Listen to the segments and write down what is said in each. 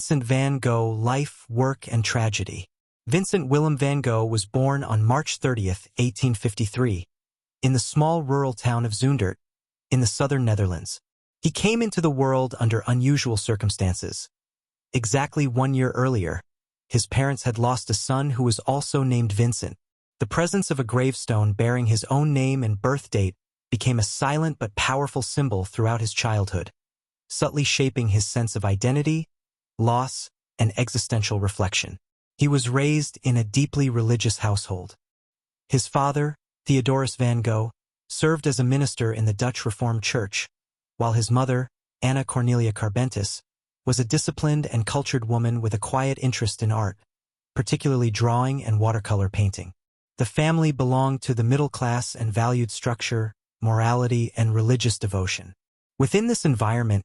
Vincent van Gogh, Life, Work, and Tragedy. Vincent Willem van Gogh was born on March 30th, 1853, in the small rural town of Zundert, in the southern Netherlands. He came into the world under unusual circumstances. Exactly 1 year earlier, his parents had lost a son who was also named Vincent. The presence of a gravestone bearing his own name and birth date became a silent but powerful symbol throughout his childhood, subtly shaping his sense of identity, loss, and existential reflection. He was raised in a deeply religious household. His father, Theodorus van Gogh, served as a minister in the Dutch Reformed Church, while his mother, Anna Cornelia Carbentus, was a disciplined and cultured woman with a quiet interest in art, particularly drawing and watercolor painting. The family belonged to the middle class and valued structure, morality, and religious devotion. Within this environment,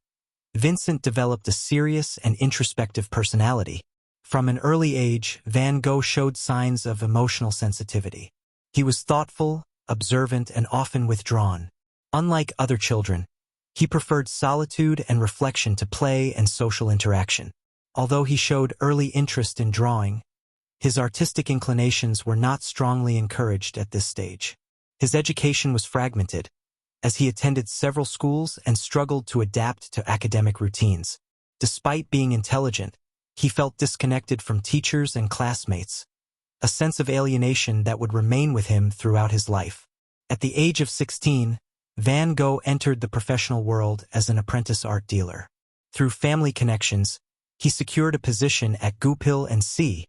Vincent developed a serious and introspective personality. From an early age, Van Gogh showed signs of emotional sensitivity. He was thoughtful, observant, and often withdrawn. Unlike other children, he preferred solitude and reflection to play and social interaction. Although he showed early interest in drawing, his artistic inclinations were not strongly encouraged at this stage. His education was fragmented, as he attended several schools and struggled to adapt to academic routines. Despite being intelligent, he felt disconnected from teachers and classmates, a sense of alienation that would remain with him throughout his life. At the age of 16, Van Gogh entered the professional world as an apprentice art dealer. Through family connections, he secured a position at Goupil & C,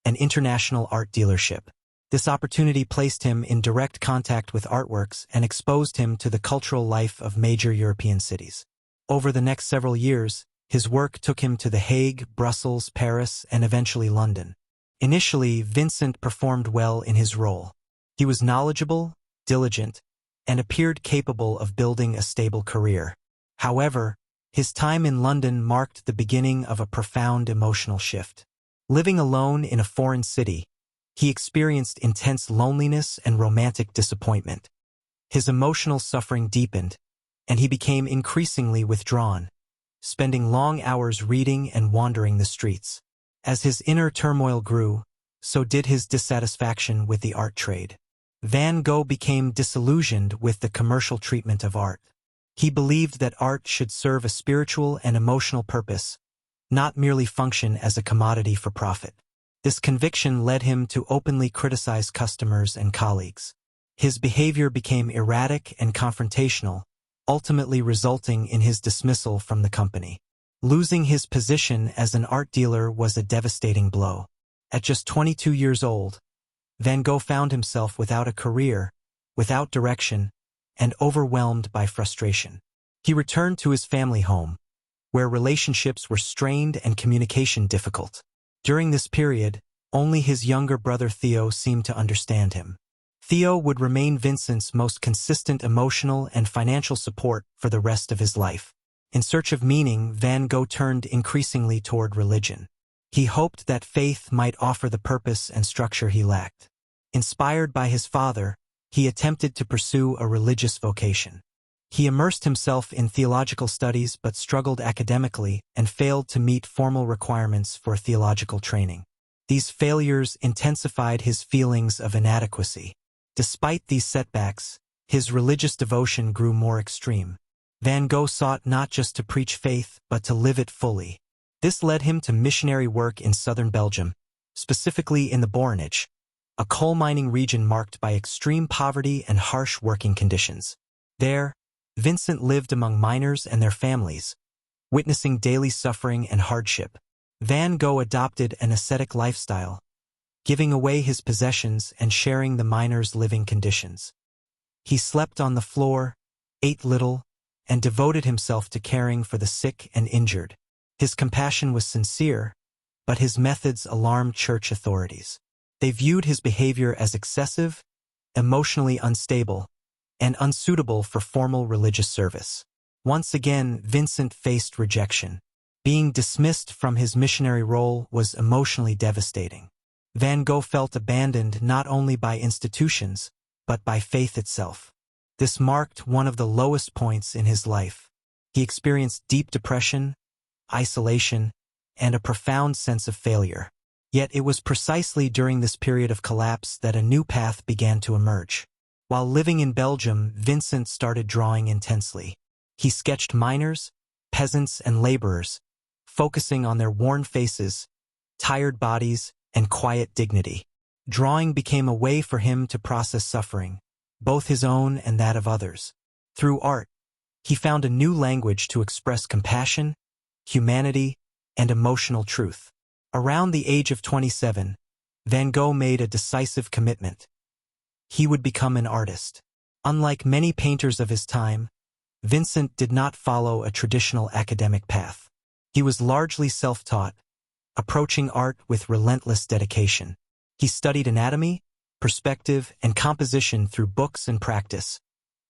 an international art dealership. This opportunity placed him in direct contact with artworks and exposed him to the cultural life of major European cities. Over the next several years, his work took him to The Hague, Brussels, Paris, and eventually London. Initially, Vincent performed well in his role. He was knowledgeable, diligent, and appeared capable of building a stable career. However, his time in London marked the beginning of a profound emotional shift. Living alone in a foreign city, he experienced intense loneliness and romantic disappointment. His emotional suffering deepened, and he became increasingly withdrawn, spending long hours reading and wandering the streets. As his inner turmoil grew, so did his dissatisfaction with the art trade. Van Gogh became disillusioned with the commercial treatment of art. He believed that art should serve a spiritual and emotional purpose, not merely function as a commodity for profit. This conviction led him to openly criticize customers and colleagues. His behavior became erratic and confrontational, ultimately resulting in his dismissal from the company. Losing his position as an art dealer was a devastating blow. At just 22 years old, Van Gogh found himself without a career, without direction, and overwhelmed by frustration. He returned to his family home, where relationships were strained and communication difficult. During this period, only his younger brother Theo seemed to understand him. Theo would remain Vincent's most consistent emotional and financial support for the rest of his life. In search of meaning, Van Gogh turned increasingly toward religion. He hoped that faith might offer the purpose and structure he lacked. Inspired by his father, he attempted to pursue a religious vocation. He immersed himself in theological studies but struggled academically and failed to meet formal requirements for theological training. These failures intensified his feelings of inadequacy. Despite these setbacks, his religious devotion grew more extreme. Van Gogh sought not just to preach faith but to live it fully. This led him to missionary work in southern Belgium, specifically in the Borinage, a coal mining region marked by extreme poverty and harsh working conditions. There, Vincent lived among miners and their families, witnessing daily suffering and hardship. Van Gogh adopted an ascetic lifestyle, giving away his possessions and sharing the miners' living conditions. He slept on the floor, ate little, and devoted himself to caring for the sick and injured. His compassion was sincere, but his methods alarmed church authorities. They viewed his behavior as excessive, emotionally unstable, and unsuitable for formal religious service. Once again, Vincent faced rejection. Being dismissed from his missionary role was emotionally devastating. Van Gogh felt abandoned not only by institutions, but by faith itself. This marked one of the lowest points in his life. He experienced deep depression, isolation, and a profound sense of failure. Yet it was precisely during this period of collapse that a new path began to emerge. While living in Belgium, Vincent started drawing intensely. He sketched miners, peasants, and laborers, focusing on their worn faces, tired bodies, and quiet dignity. Drawing became a way for him to process suffering, both his own and that of others. Through art, he found a new language to express compassion, humanity, and emotional truth. Around the age of 27, Van Gogh made a decisive commitment. He would become an artist. Unlike many painters of his time, Vincent did not follow a traditional academic path. He was largely self-taught, approaching art with relentless dedication. He studied anatomy, perspective, and composition through books and practice,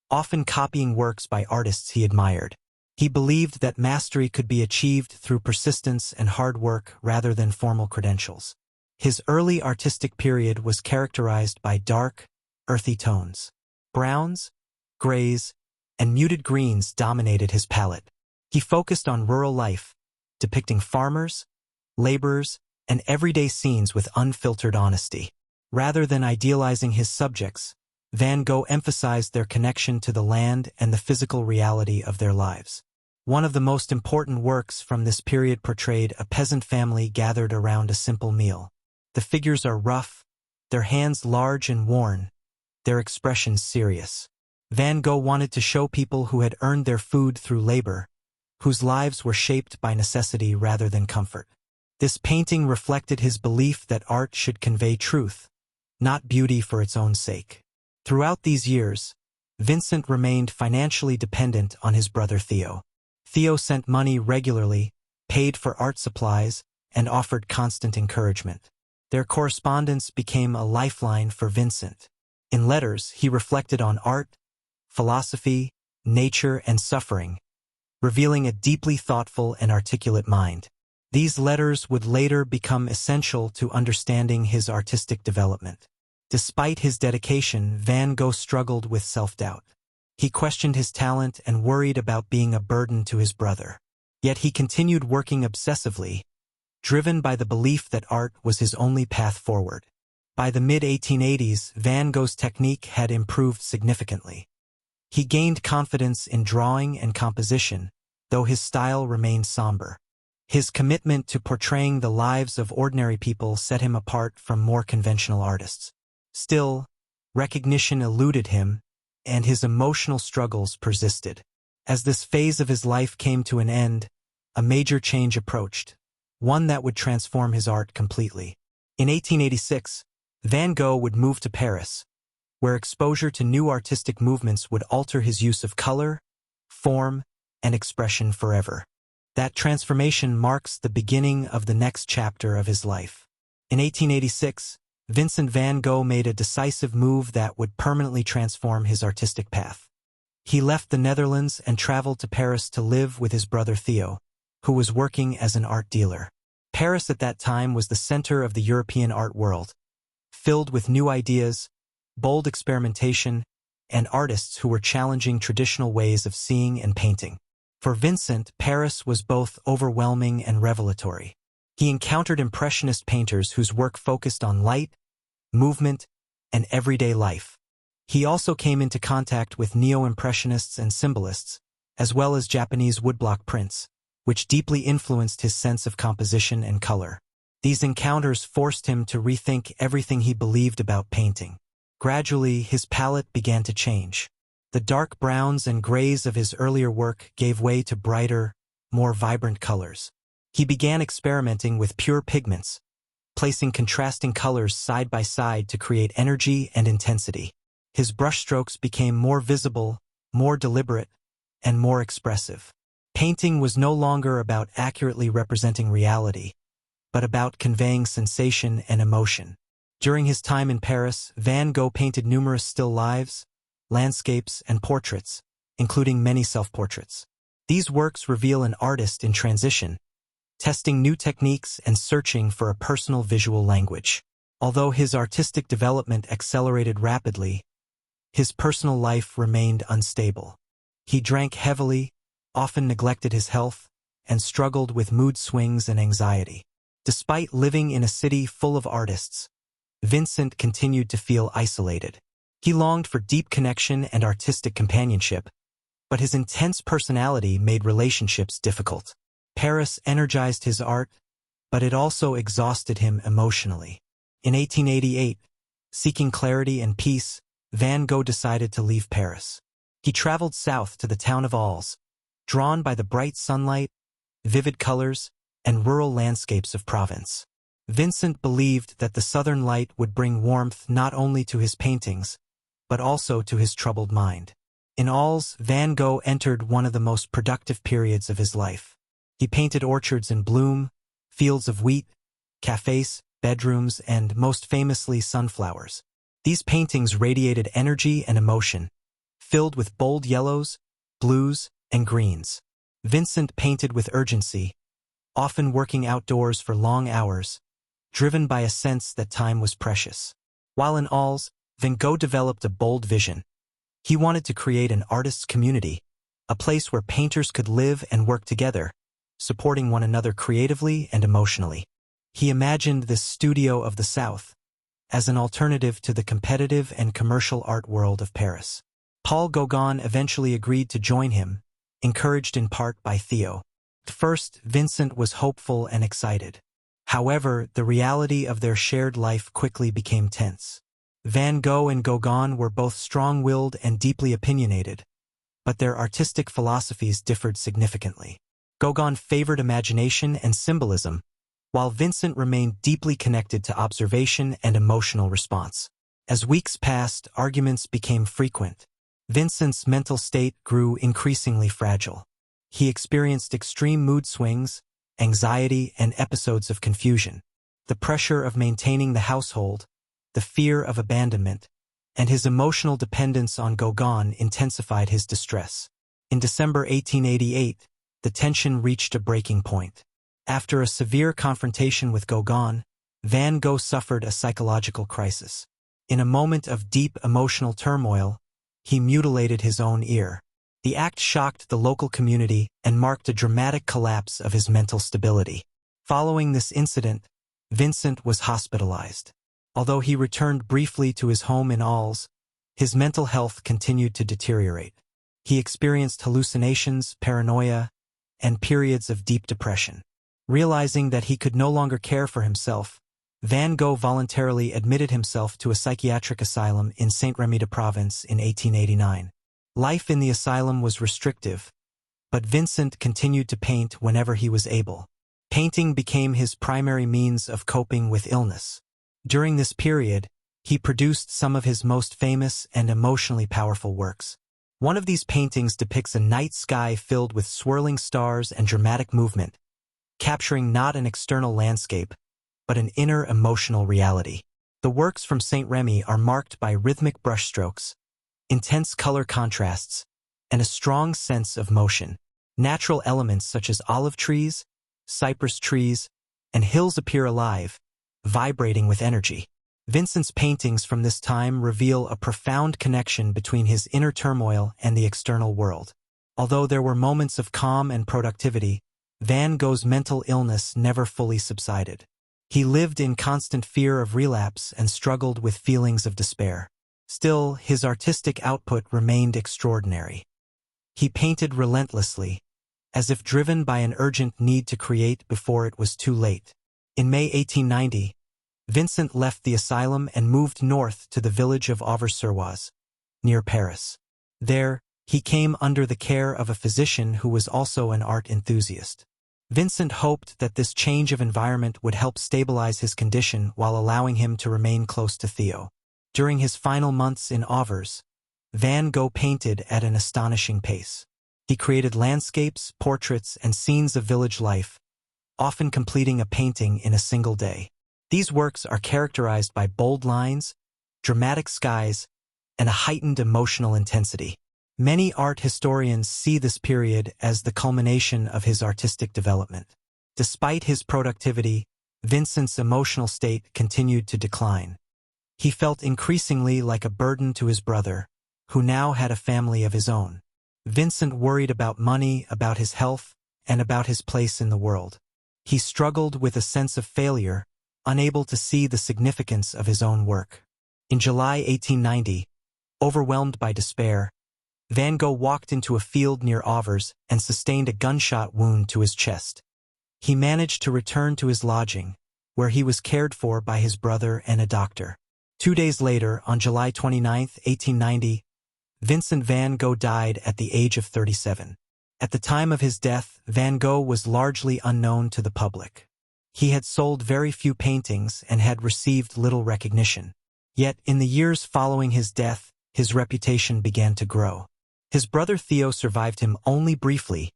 often copying works by artists he admired. He believed that mastery could be achieved through persistence and hard work rather than formal credentials. His early artistic period was characterized by dark, earthy tones. Browns, grays, and muted greens dominated his palette. He focused on rural life, depicting farmers, laborers, and everyday scenes with unfiltered honesty. Rather than idealizing his subjects, Van Gogh emphasized their connection to the land and the physical reality of their lives. One of the most important works from this period portrayed a peasant family gathered around a simple meal. The figures are rough, their hands large and worn, their expressions serious. Van Gogh wanted to show people who had earned their food through labor, whose lives were shaped by necessity rather than comfort. This painting reflected his belief that art should convey truth, not beauty for its own sake. Throughout these years, Vincent remained financially dependent on his brother Theo. Theo sent money regularly, paid for art supplies, and offered constant encouragement. Their correspondence became a lifeline for Vincent. In letters, he reflected on art, philosophy, nature, and suffering, revealing a deeply thoughtful and articulate mind. These letters would later become essential to understanding his artistic development. Despite his dedication, Van Gogh struggled with self-doubt. He questioned his talent and worried about being a burden to his brother. Yet he continued working obsessively, driven by the belief that art was his only path forward. By the mid-1880s, Van Gogh's technique had improved significantly. He gained confidence in drawing and composition, though his style remained somber. His commitment to portraying the lives of ordinary people set him apart from more conventional artists. Still, recognition eluded him, and his emotional struggles persisted. As this phase of his life came to an end, a major change approached, one that would transform his art completely. In 1886, Van Gogh would move to Paris, where exposure to new artistic movements would alter his use of color, form, and expression forever. That transformation marks the beginning of the next chapter of his life. In 1886, Vincent van Gogh made a decisive move that would permanently transform his artistic path. He left the Netherlands and traveled to Paris to live with his brother Theo, who was working as an art dealer. Paris at that time was the center of the European art world, filled with new ideas, bold experimentation, and artists who were challenging traditional ways of seeing and painting. For Vincent, Paris was both overwhelming and revelatory. He encountered impressionist painters whose work focused on light, movement, and everyday life. He also came into contact with neo-impressionists and symbolists, as well as Japanese woodblock prints, which deeply influenced his sense of composition and color. These encounters forced him to rethink everything he believed about painting. Gradually, his palette began to change. The dark browns and grays of his earlier work gave way to brighter, more vibrant colors. He began experimenting with pure pigments, placing contrasting colors side by side to create energy and intensity. His brushstrokes became more visible, more deliberate, and more expressive. Painting was no longer about accurately representing reality, but about conveying sensation and emotion. During his time in Paris, Van Gogh painted numerous still lives, landscapes, and portraits, including many self-portraits. These works reveal an artist in transition, testing new techniques and searching for a personal visual language. Although his artistic development accelerated rapidly, his personal life remained unstable. He drank heavily, often neglected his health, and struggled with mood swings and anxiety. Despite living in a city full of artists, Vincent continued to feel isolated. He longed for deep connection and artistic companionship, but his intense personality made relationships difficult. Paris energized his art, but it also exhausted him emotionally. In 1888, seeking clarity and peace, Van Gogh decided to leave Paris. He traveled south to the town of Arles, drawn by the bright sunlight, vivid colors, and rural landscapes of Provence. Vincent believed that the southern light would bring warmth not only to his paintings, but also to his troubled mind. In Arles, Van Gogh entered one of the most productive periods of his life. He painted orchards in bloom, fields of wheat, cafes, bedrooms, and, most famously, sunflowers. These paintings radiated energy and emotion, filled with bold yellows, blues, and greens. Vincent painted with urgency, often working outdoors for long hours, driven by a sense that time was precious. While in Arles, Van Gogh developed a bold vision. He wanted to create an artist's community, a place where painters could live and work together, supporting one another creatively and emotionally. He imagined this studio of the South as an alternative to the competitive and commercial art world of Paris. Paul Gauguin eventually agreed to join him, encouraged in part by Theo. At first, Vincent was hopeful and excited. However, the reality of their shared life quickly became tense. Van Gogh and Gauguin were both strong-willed and deeply opinionated, but their artistic philosophies differed significantly. Gauguin favored imagination and symbolism, while Vincent remained deeply connected to observation and emotional response. As weeks passed, arguments became frequent. Vincent's mental state grew increasingly fragile. He experienced extreme mood swings, anxiety, and episodes of confusion. The pressure of maintaining the household, the fear of abandonment, and his emotional dependence on Gauguin intensified his distress. In December 1888, the tension reached a breaking point. After a severe confrontation with Gauguin, Van Gogh suffered a psychological crisis. In a moment of deep emotional turmoil, he mutilated his own ear. The act shocked the local community and marked a dramatic collapse of his mental stability. Following this incident, Vincent was hospitalized. Although he returned briefly to his home in Arles, his mental health continued to deteriorate. He experienced hallucinations, paranoia, and periods of deep depression. Realizing that he could no longer care for himself, Van Gogh voluntarily admitted himself to a psychiatric asylum in Saint-Rémy-de-Provence in 1889. Life in the asylum was restrictive, but Vincent continued to paint whenever he was able. Painting became his primary means of coping with illness. During this period, he produced some of his most famous and emotionally powerful works. One of these paintings depicts a night sky filled with swirling stars and dramatic movement, capturing not an external landscape, but an inner emotional reality. The works from Saint-Rémy are marked by rhythmic brushstrokes, intense color contrasts, and a strong sense of motion. Natural elements such as olive trees, cypress trees, and hills appear alive, vibrating with energy. Vincent's paintings from this time reveal a profound connection between his inner turmoil and the external world. Although there were moments of calm and productivity, Van Gogh's mental illness never fully subsided. He lived in constant fear of relapse and struggled with feelings of despair. Still, his artistic output remained extraordinary. He painted relentlessly, as if driven by an urgent need to create before it was too late. In May 1890, Vincent left the asylum and moved north to the village of Auvers-sur-Oise, near Paris. There, he came under the care of a physician who was also an art enthusiast. Vincent hoped that this change of environment would help stabilize his condition while allowing him to remain close to Theo. During his final months in Auvers, Van Gogh painted at an astonishing pace. He created landscapes, portraits, and scenes of village life, often completing a painting in a single day. These works are characterized by bold lines, dramatic skies, and a heightened emotional intensity. Many art historians see this period as the culmination of his artistic development. Despite his productivity, Vincent's emotional state continued to decline. He felt increasingly like a burden to his brother, who now had a family of his own. Vincent worried about money, about his health, and about his place in the world. He struggled with a sense of failure, unable to see the significance of his own work. In July 1890, overwhelmed by despair, Van Gogh walked into a field near Auvers and sustained a gunshot wound to his chest. He managed to return to his lodging, where he was cared for by his brother and a doctor. 2 days later, on July 29, 1890, Vincent van Gogh died at the age of 37. At the time of his death, Van Gogh was largely unknown to the public. He had sold very few paintings and had received little recognition. Yet, in the years following his death, his reputation began to grow. His brother Theo survived him only briefly,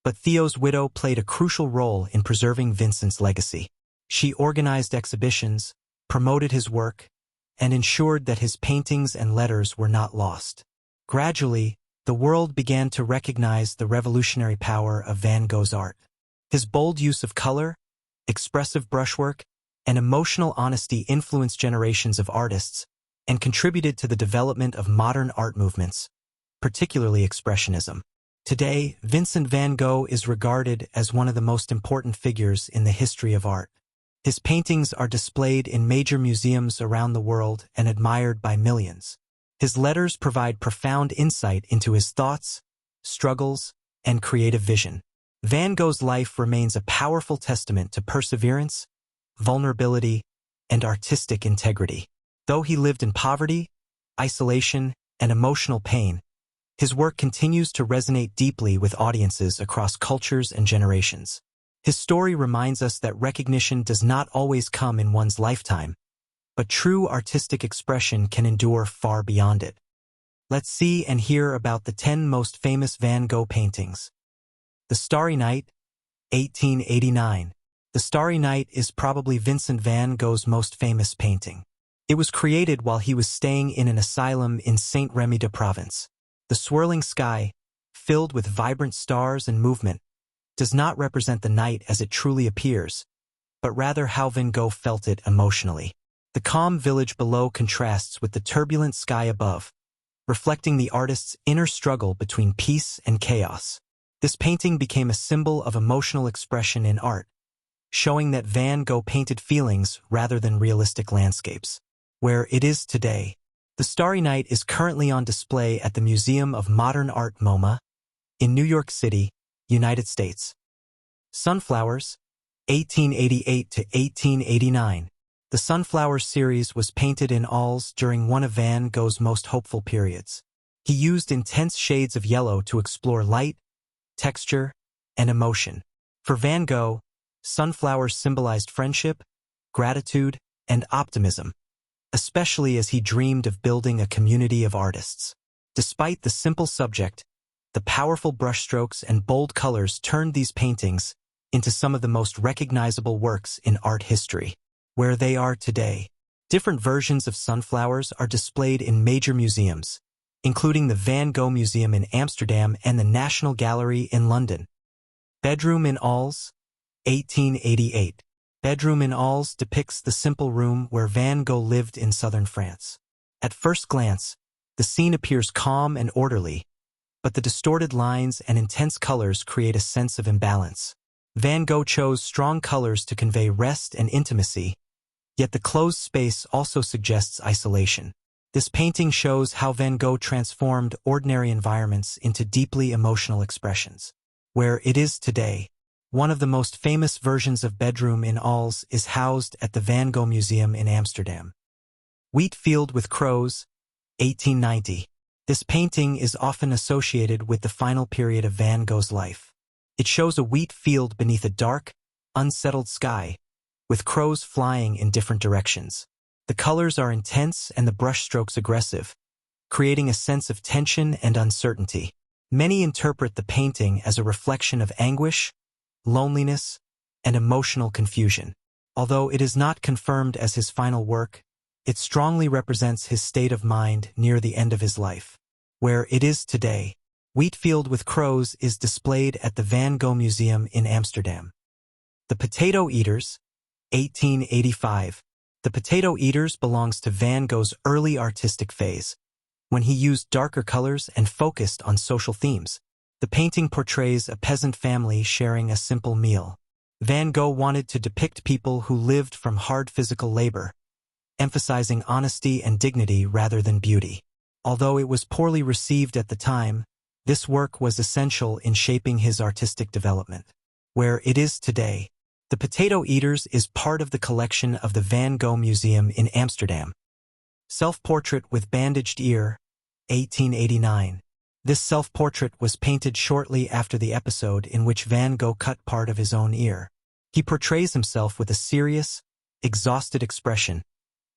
but Theo's widow played a crucial role in preserving Vincent's legacy. She organized exhibitions, promoted his work, and ensured that his paintings and letters were not lost. Gradually, the world began to recognize the revolutionary power of Van Gogh's art. His bold use of color, expressive brushwork, and emotional honesty influenced generations of artists and contributed to the development of modern art movements, particularly Expressionism. Today, Vincent van Gogh is regarded as one of the most important figures in the history of art. His paintings are displayed in major museums around the world and admired by millions. His letters provide profound insight into his thoughts, struggles, and creative vision. Van Gogh's life remains a powerful testament to perseverance, vulnerability, and artistic integrity. Though he lived in poverty, isolation, and emotional pain, his work continues to resonate deeply with audiences across cultures and generations. His story reminds us that recognition does not always come in one's lifetime, but true artistic expression can endure far beyond it. Let's see and hear about the 10 most famous Van Gogh paintings. The Starry Night, 1889. The Starry Night is probably Vincent van Gogh's most famous painting. It was created while he was staying in an asylum in Saint-Rémy-de-Provence. The swirling sky, filled with vibrant stars and movement, does not represent the night as it truly appears, but rather how Van Gogh felt it emotionally. The calm village below contrasts with the turbulent sky above, reflecting the artist's inner struggle between peace and chaos. This painting became a symbol of emotional expression in art, showing that Van Gogh painted feelings rather than realistic landscapes. Where it is today, The Starry Night is currently on display at the Museum of Modern Art MoMA in New York City, United States. Sunflowers, 1888 to 1889. The Sunflowers series was painted in oils during one of Van Gogh's most hopeful periods. He used intense shades of yellow to explore light, texture, and emotion. For Van Gogh, sunflowers symbolized friendship, gratitude, and optimism, especially as he dreamed of building a community of artists. Despite the simple subject, the powerful brushstrokes and bold colors turned these paintings into some of the most recognizable works in art history. Where they are today, different versions of sunflowers are displayed in major museums, including the Van Gogh Museum in Amsterdam and the National Gallery in London. Bedroom in Oils, 1888. Bedroom in Oils depicts the simple room where Van Gogh lived in southern France. At first glance, the scene appears calm and orderly, but the distorted lines and intense colors create a sense of imbalance. Van Gogh chose strong colors to convey rest and intimacy, yet the closed space also suggests isolation. This painting shows how Van Gogh transformed ordinary environments into deeply emotional expressions. Where it is today, one of the most famous versions of Bedroom in Oils is housed at the Van Gogh Museum in Amsterdam. Wheat Field with Crows, 1890. This painting is often associated with the final period of Van Gogh's life. It shows a wheat field beneath a dark, unsettled sky, with crows flying in different directions. The colors are intense and the brushstrokes aggressive, creating a sense of tension and uncertainty. Many interpret the painting as a reflection of anguish, loneliness, and emotional confusion. Although it is not confirmed as his final work, it strongly represents his state of mind near the end of his life. Where it is today, Wheatfield with Crows is displayed at the Van Gogh Museum in Amsterdam. The Potato Eaters, 1885. The Potato Eaters belongs to Van Gogh's early artistic phase, when he used darker colors and focused on social themes. The painting portrays a peasant family sharing a simple meal. Van Gogh wanted to depict people who lived from hard physical labor, emphasizing honesty and dignity rather than beauty. Although it was poorly received at the time, this work was essential in shaping his artistic development. Where it is today, The Potato Eaters is part of the collection of the Van Gogh Museum in Amsterdam. Self-Portrait with Bandaged Ear, 1889. This self-portrait was painted shortly after the episode in which Van Gogh cut part of his own ear. He portrays himself with a serious, exhausted expression,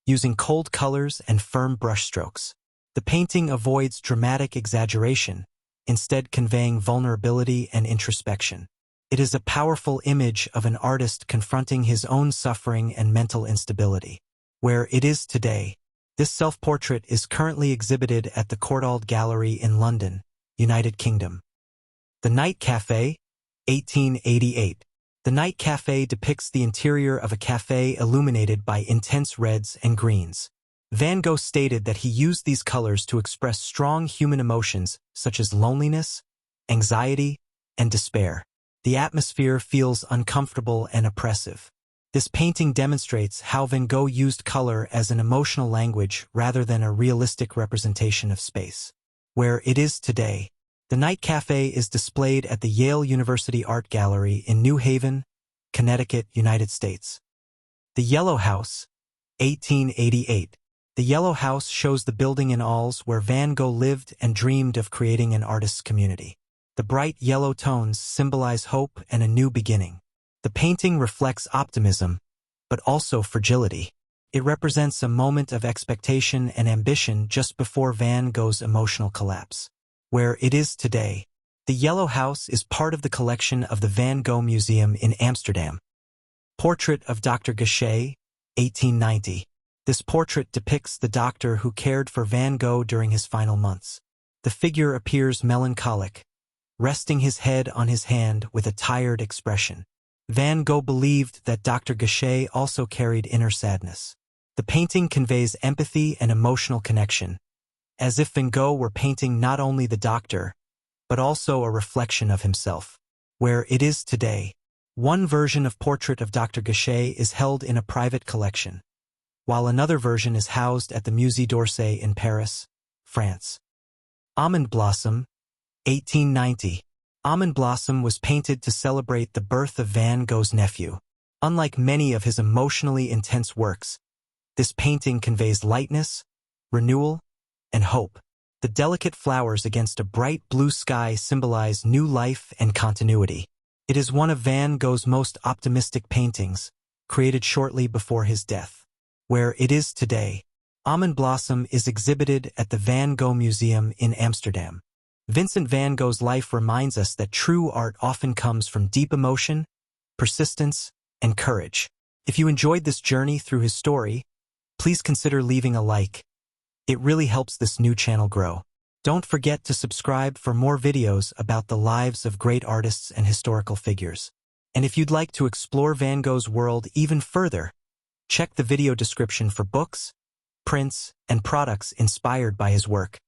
using cold colors and firm brushstrokes. The painting avoids dramatic exaggeration, instead conveying vulnerability and introspection. It is a powerful image of an artist confronting his own suffering and mental instability. Where it is today, this self-portrait is currently exhibited at the Courtauld Gallery in London, United Kingdom. The Night Café, 1888. The Night Café depicts the interior of a café illuminated by intense reds and greens. Van Gogh stated that he used these colors to express strong human emotions such as loneliness, anxiety, and despair. The atmosphere feels uncomfortable and oppressive. This painting demonstrates how Van Gogh used color as an emotional language rather than a realistic representation of space. Where it is today, the Night Café is displayed at the Yale University Art Gallery in New Haven, Connecticut, United States. The Yellow House, 1888. The Yellow House shows the building in Alls where Van Gogh lived and dreamed of creating an artist's community. The bright yellow tones symbolize hope and a new beginning. The painting reflects optimism, but also fragility. It represents a moment of expectation and ambition just before Van Gogh's emotional collapse. Where it is today, the Yellow House is part of the collection of the Van Gogh Museum in Amsterdam. Portrait of Dr. Gachet, 1890. This portrait depicts the doctor who cared for Van Gogh during his final months. The figure appears melancholic, resting his head on his hand with a tired expression. Van Gogh believed that Dr. Gachet also carried inner sadness. The painting conveys empathy and emotional connection, as if Van Gogh were painting not only the doctor, but also a reflection of himself. Where it is today, one version of Portrait of Dr. Gachet is held in a private collection, while another version is housed at the Musée d'Orsay in Paris, France. Almond Blossom, 1890. Almond Blossom was painted to celebrate the birth of Van Gogh's nephew. Unlike many of his emotionally intense works, this painting conveys lightness, renewal, and hope. The delicate flowers against a bright blue sky symbolize new life and continuity. It is one of Van Gogh's most optimistic paintings, created shortly before his death. Where it is today, Almond Blossom is exhibited at the Van Gogh Museum in Amsterdam. Vincent van Gogh's life reminds us that true art often comes from deep emotion, persistence, and courage. If you enjoyed this journey through his story, please consider leaving a like. It really helps this new channel grow. Don't forget to subscribe for more videos about the lives of great artists and historical figures. And if you'd like to explore Van Gogh's world even further, check the video description for books, prints, and products inspired by his work.